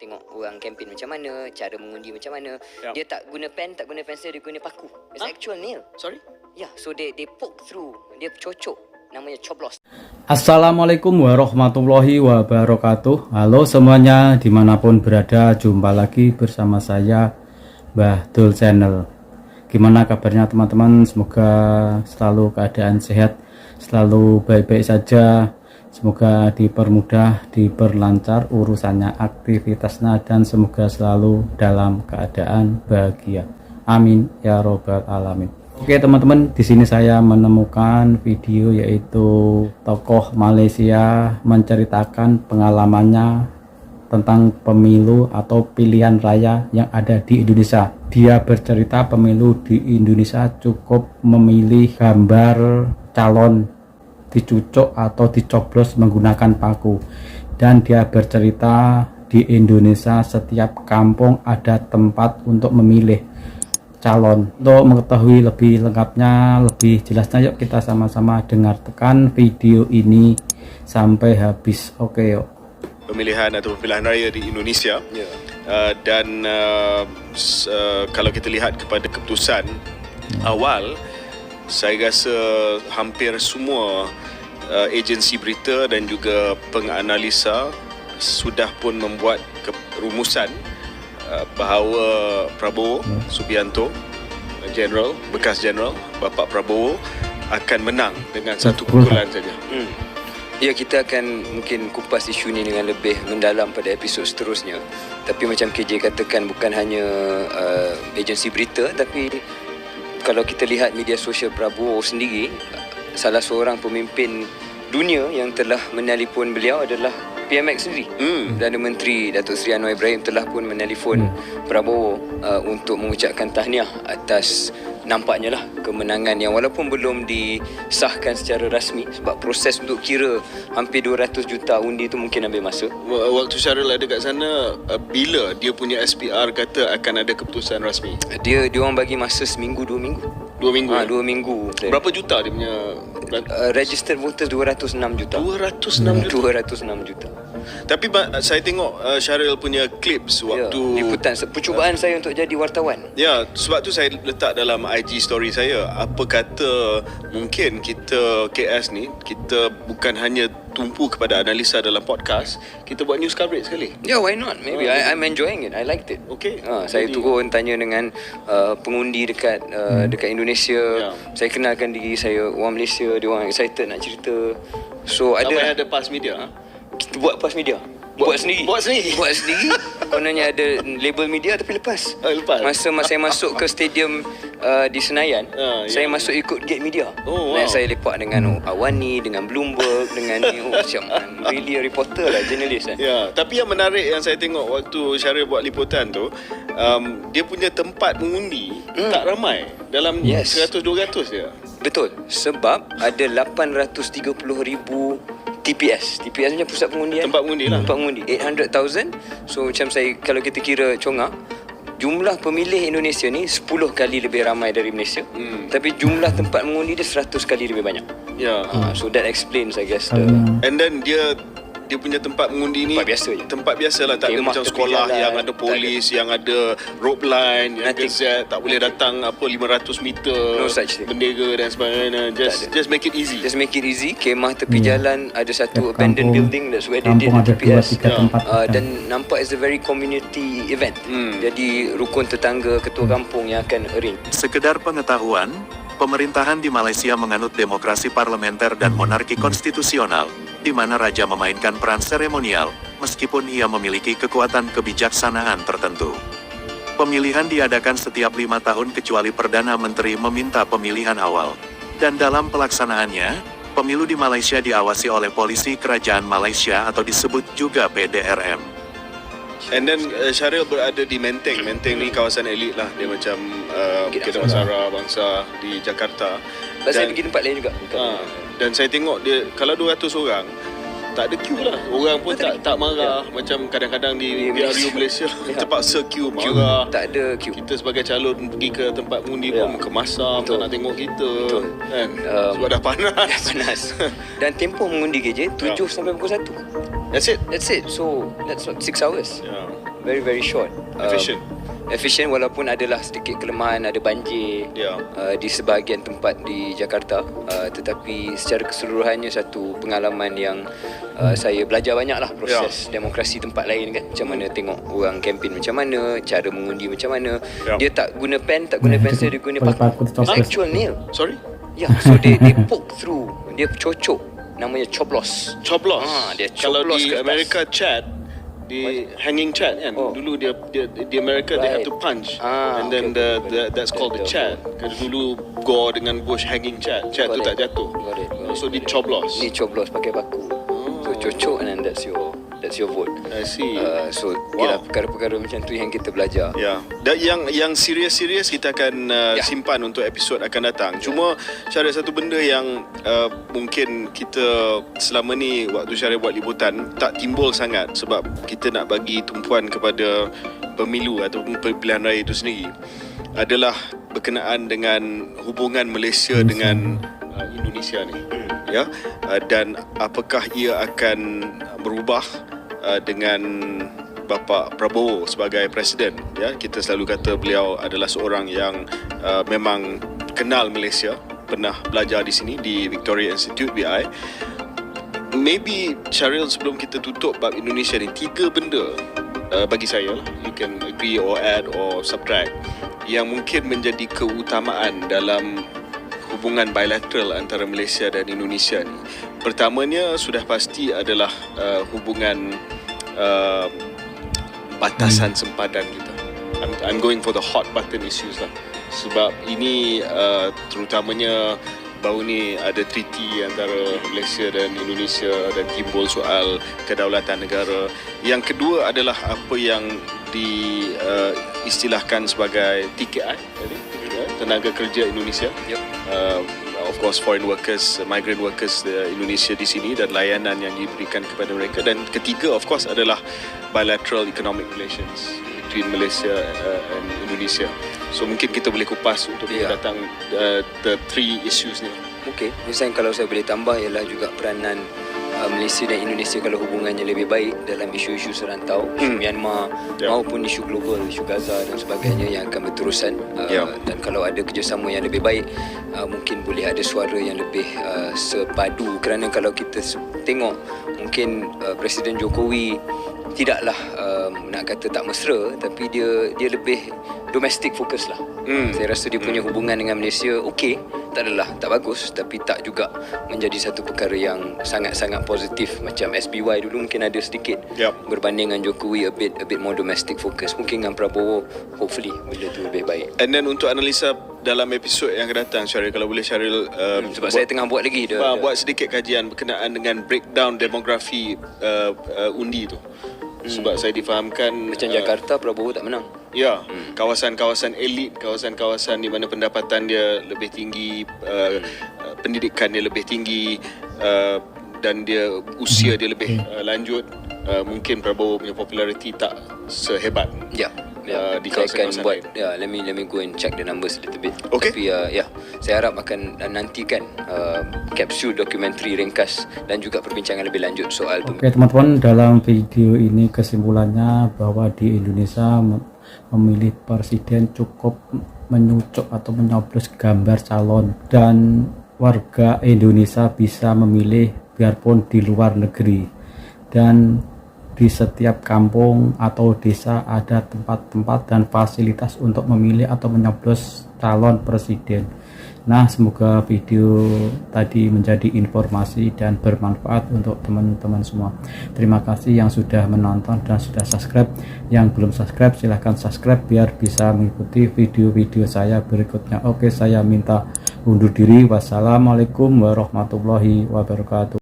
tengok orang kempen macam mana, cara mengundi macam mana. Dia tak guna pen, tak guna pensel, dia guna paku. It's actual nail. Sorry? Yeah, so they poke through. Dia cocok. Namanya coblos. Assalamualaikum warahmatullahi wabarakatuh. Halo semuanya, dimanapun berada, jumpa lagi bersama saya Mbah Dul Channel. Gimana kabarnya teman-teman? Semoga selalu keadaan sehat, selalu baik-baik saja. Semoga dipermudah, diperlancar urusannya, aktivitasnya, dan semoga selalu dalam keadaan bahagia. Amin ya robbal alamin. Oke teman-teman, di sini saya menemukan video yaitu tokoh Malaysia menceritakan pengalamannya tentang pemilu atau pilihan raya yang ada di Indonesia. Dia bercerita pemilu di Indonesia cukup memilih gambar calon dicucuk atau dicoblos menggunakan paku. Dan dia bercerita di Indonesia setiap kampung ada tempat untuk memilih calon. Untuk mengetahui lebih lengkapnya, lebih jelasnya, yuk kita sama-sama dengarkan video ini sampai habis. Oke yuk. Pemilihan atau pilihan raya di Indonesia, dan kalau kita lihat kepada keputusan awal, saya rasa hampir semua agensi berita dan juga penganalisa sudah pun membuat rumusan bahawa Prabowo Subianto, bekas General Bapak Prabowo akan menang dengan satu pukulan saja. Ya, kita akan mungkin kupas isu ni dengan lebih mendalam pada episod seterusnya. Tapi macam KJ katakan, bukan hanya agensi berita, tapi kalau kita lihat media sosial Prabowo sendiri, salah seorang pemimpin dunia yang telah menelpon beliau adalah PMX sendiri. Perdana Menteri Datuk Seri Anwar Ibrahim telah pun menelpon Prabowo untuk mengucapkan tahniah atas nampaknya lah kemenangan yang walaupun belum disahkan secara rasmi, sebab proses untuk kira hampir 200 juta undi itu mungkin ambil masa. Waktu Syaril ada kat sana, bila dia punya SPR kata akan ada keputusan rasmi? Dia orang bagi masa seminggu, 2 minggu. 2 minggu? 2 minggu. Berapa juta dia punya? Registered voters 206 juta. 206 juta. Tapi saya tengok Syaril punya clips waktu liputan percubaan saya untuk jadi wartawan. Ya, sebab tu saya letak dalam IG story saya. Apa kata mungkin kita KS ni, kita bukan hanya tumpu kepada analisa dalam podcast, kita buat news coverage sekali. Yeah, why not? Maybe I'm enjoying it. I liked it. Okay. Saya turun tanya dengan pengundi dekat Indonesia. Saya kenalkan diri saya, orang Malaysia, dia orang excited nak cerita. So ada pass media. Kita buat pass media. Buat sendiri. Kononnya ada label media tapi lepas. Masa saya masuk ke stadium di Senayan, saya masuk ikut gate media. Dan saya lepak dengan Awani, dengan Bloomberg, dengan macam really a reporter lah, jurnalis lah. Ya, tapi yang menarik yang saya tengok waktu Syaril buat liputan tu, dia punya tempat mengundi tak ramai. Dalam 100-200 je. Betul. Sebab ada 830,000 TPS punya pusat pengundian. Tempat mengundi lah. Tempat mengundi 800,000. So macam saya, kalau kita kira congak, jumlah pemilih Indonesia ni 10 kali lebih ramai dari Malaysia. Tapi jumlah tempat mengundi dia 100 kali lebih banyak. So that explains, I guess, and then dia punya tempat mengundi ni tempat biasa lah, tak ada macam sekolah yang ada polis, yang ada rope line, yang gazette, tak boleh datang 500 meter bendera dan sebagainya. Just make it easy. Kemah tepi jalan, ada satu abandoned building, that's where they did the TPS. Dan nampak as a very community event. Jadi rukun tetangga, ketua kampung yang akan arrange. Sekedar pengetahuan, pemerintahan di Malaysia menganut demokrasi parlementer dan monarki konstitusional, di mana raja memainkan peran seremonial, meskipun ia memiliki kekuatan kebijaksanaan tertentu. Pemilihan diadakan setiap 5 tahun kecuali Perdana Menteri meminta pemilihan awal. Dan dalam pelaksanaannya, pemilu di Malaysia diawasi oleh polisi kerajaan Malaysia atau disebut juga PDRM. And then Syaril berada di Menteng. Menteng ni kawasan elit lah. Dia macam Bukit Damansara Bangsa di Jakarta. Saya pergi tempat lain juga. Dan saya tengok dia, kalau 200 orang, tak ada queue lah. Orang pun tak marah. Macam kadang-kadang di PRU Malaysia terpaksa queue, marah. Tak ada queue. Kita sebagai calon pergi ke tempat mengundi pun kemasam, tak nak tengok kita kan? Sebab dah panas. Dan tempoh mengundi KJ 7 sampai pukul 1. That's it. So that's what 6 hours. Yeah. Very very short. Efficient walaupun adalah sedikit kelemahan, ada banjir di sebahagian tempat di Jakarta, tetapi secara keseluruhannya satu pengalaman yang saya belajar banyaklah proses demokrasi tempat lain kan, macam mana tengok orang kempen macam mana, cara mengundi macam mana. Dia tak guna pen, tak guna pensel, dia guna paku. Actual nail. Sorry? Ya, so they poke through, dia cocok, namanya coblos. Dia Kalau coblos di ke atas. Amerika chat, di hanging chat kan, dulu dia di Amerika they have to punch, and then that's called the chat. Kalau dulu gore dengan Bush hanging chat tu tak jatuh. So di coblos. Ni coblos pakai paku. So cocok, and then that's your vote. I see. So ialah perkara-perkara macam tu yang kita belajar. Ya. Dan yang serius-serius kita akan simpan untuk episod akan datang. Cuma Syaril, satu benda yang mungkin kita selama ni waktu Syaril buat liputan tak timbul sangat sebab kita nak bagi tumpuan kepada pemilu ataupun pilihan raya itu sendiri adalah berkenaan dengan hubungan Malaysia dengan Indonesia ni. Ya. Dan apakah ia akan berubah dengan Bapa Prabowo sebagai presiden. Ya, kita selalu kata beliau adalah seorang yang memang kenal Malaysia, pernah belajar di sini di Victoria Institute BI. Maybe Syaril, sebelum kita tutup bab Indonesia ni, 3 benda bagi saya lah, you can agree or add or subtract, yang mungkin menjadi keutamaan dalam hubungan bilateral antara Malaysia dan Indonesia ni. Pertamanya sudah pasti adalah hubungan batasan sempadan kita. I'm going for the hot button issues lah. Sebab ini terutamanya baru ni ada treaty antara Malaysia dan Indonesia dan timbul soal kedaulatan negara. Yang kedua adalah apa yang diistilahkan sebagai TKI, tenaga kerja Indonesia. Of course foreign workers, migrant workers Indonesia di sini dan layanan yang diberikan kepada mereka. Dan ketiga of course adalah bilateral economic relations between Malaysia and Indonesia. So mungkin kita boleh kupas untuk datang the 3 issues ni. Okey, misalnya kalau saya boleh tambah ialah juga peranan Malaysia dan Indonesia kalau hubungannya lebih baik dalam isu-isu serantau, isu Myanmar maupun isu global, isu Gaza dan sebagainya yang akan berterusan. Dan kalau ada kerjasama yang lebih baik, mungkin boleh ada suara yang lebih sepadu. Kerana kalau kita tengok, mungkin Presiden Jokowi tidaklah nak kata tak mesra, tapi dia lebih domestic focus lah. Saya rasa dia punya hubungan dengan Malaysia okey, tak adalah tak bagus, tapi tak juga menjadi satu perkara yang sangat-sangat positif macam SBY dulu mungkin ada sedikit. Berbanding dengan Jokowi a bit more domestic focus. Mungkin dengan Prabowo hopefully benda tu lebih baik. And then untuk analisa dalam episod yang akan datang, Syaril, kalau boleh Syaril sebab saya tengah buat lagi buat sedikit kajian berkenaan dengan breakdown demografi undi tu. Sebab saya difahamkan macam Jakarta Prabowo tak menang. Ya, kawasan-kawasan elit, kawasan-kawasan di mana pendapatan dia lebih tinggi, pendidikan dia lebih tinggi, dan dia usia dia lebih lanjut, mungkin Prabowo punya populariti tak sehebat di kawasan-kawasan lain. Let me go and check the numbers a little bit. Okay. Tapi saya harap akan nantikan kapsul dokumentari ringkas dan juga perbincangan lebih lanjut soal. Oke teman-teman, dalam video ini kesimpulannya bahwa di Indonesia memilih presiden cukup menyucuk atau menyoblos gambar calon, dan warga Indonesia bisa memilih biarpun di luar negeri, dan di setiap kampung atau desa ada tempat-tempat dan fasilitas untuk memilih atau menyoblos calon presiden. Nah, semoga video tadi menjadi informasi dan bermanfaat untuk teman-teman semua. Terima kasih yang sudah menonton dan sudah subscribe. Yang belum subscribe silahkan subscribe biar bisa mengikuti video-video saya berikutnya. Oke, saya minta undur diri. Wassalamualaikum warahmatullahi wabarakatuh.